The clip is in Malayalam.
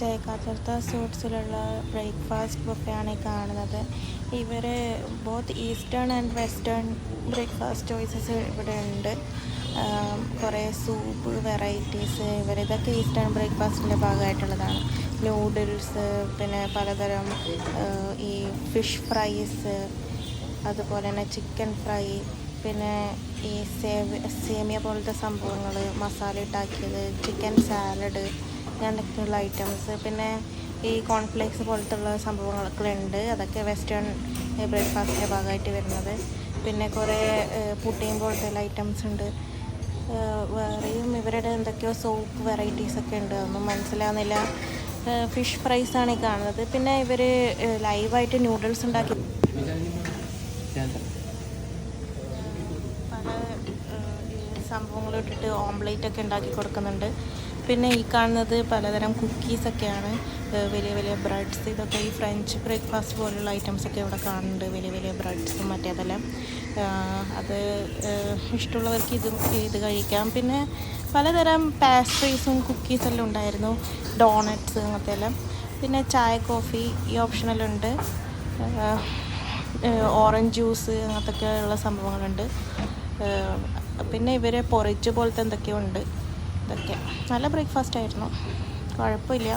ജയകാർത്ത സൂട്ട്സിലുള്ള ബ്രേക്ക്ഫാസ്റ്റ് ബുഫയാണ് ഈ കാണുന്നത്. ഇവർ both eastern and western breakfast choices ഇവിടെ ഉണ്ട്. കുറേ സൂപ്പ് വെറൈറ്റീസ് ഇതൊക്കെ ഈസ്റ്റേൺ ബ്രേക്ക്ഫാസ്റ്റിൻ്റെ ഭാഗമായിട്ടുള്ളതാണ്. നൂഡിൽസ്, പിന്നെ പലതരം ഈ ഫിഷ് ഫ്രൈസ്, അതുപോലെ തന്നെ ചിക്കൻ ഫ്രൈ, പിന്നെ ഈ സേമിയ പോലത്തെ സംഭവങ്ങൾ, മസാല ഇട്ടാക്കിയത്, ചിക്കൻ സാലഡ്, അങ്ങനെയൊക്കെയുള്ള ഐറ്റംസ്, പിന്നെ ഈ കോൺഫ്ലേക്സ് പോലത്തുള്ള സംഭവങ്ങളൊക്കെ ഉണ്ട്. അതൊക്കെ വെസ്റ്റേൺ ബ്രേക്ക്ഫാസ്റ്റിൻ്റെ ഭാഗമായിട്ട് വരുന്നത്. പിന്നെ കുറേ പുഡിങ് പോലത്തെ ഐറ്റംസ് ഉണ്ട്. വേറെയും ഇവരുടെ എന്തൊക്കെയോ സോപ്പ് വെറൈറ്റീസൊക്കെ ഉണ്ട്, അതൊന്നും മനസ്സിലാവുന്നില്ല. ഫിഷ് ഫ്രൈസാണ് ഈ കാണുന്നത്. പിന്നെ ഇവർ ലൈവായിട്ട് നൂഡിൽസ് ഉണ്ടാക്കി പല സംഭവങ്ങൾ ഇട്ടിട്ട് ഓംലേറ്റൊക്കെ ഉണ്ടാക്കി കൊടുക്കുന്നുണ്ട്. പിന്നെ ഈ കാണുന്നത് പലതരം കുക്കീസൊക്കെയാണ്, വലിയ വലിയ ബ്രെഡ്സ്. ഇതൊക്കെ ഈ ഫ്രഞ്ച് ബ്രേക്ക്ഫാസ്റ്റ് പോലുള്ള ഐറ്റംസൊക്കെ ഇവിടെ കാണുന്നുണ്ട്, വലിയ വലിയ ബ്രെഡ്സും മറ്റേതെല്ലാം. അത് ഇഷ്ടമുള്ളവർക്ക് ഇത് കഴിക്കാം. പിന്നെ പലതരം പാസ്ട്രീസും കുക്കീസെല്ലാം ഉണ്ടായിരുന്നു, ഡോണറ്റ്സ് അങ്ങനത്തെ എല്ലാം. പിന്നെ ചായ, കോഫി ഈ ഓപ്ഷനെല്ലാം ഓറഞ്ച് ജ്യൂസ് അങ്ങനത്തെയൊക്കെ ഉള്ള സംഭവങ്ങളുണ്ട്. പിന്നെ ഇവർ പൊറിച്ച് പോലത്തെ എന്തൊക്കെയോ ഉണ്ട്. ഇതൊക്കെ നല്ല ബ്രേക്ക്ഫാസ്റ്റ് ആയിരുന്നു, കുഴപ്പമില്ല.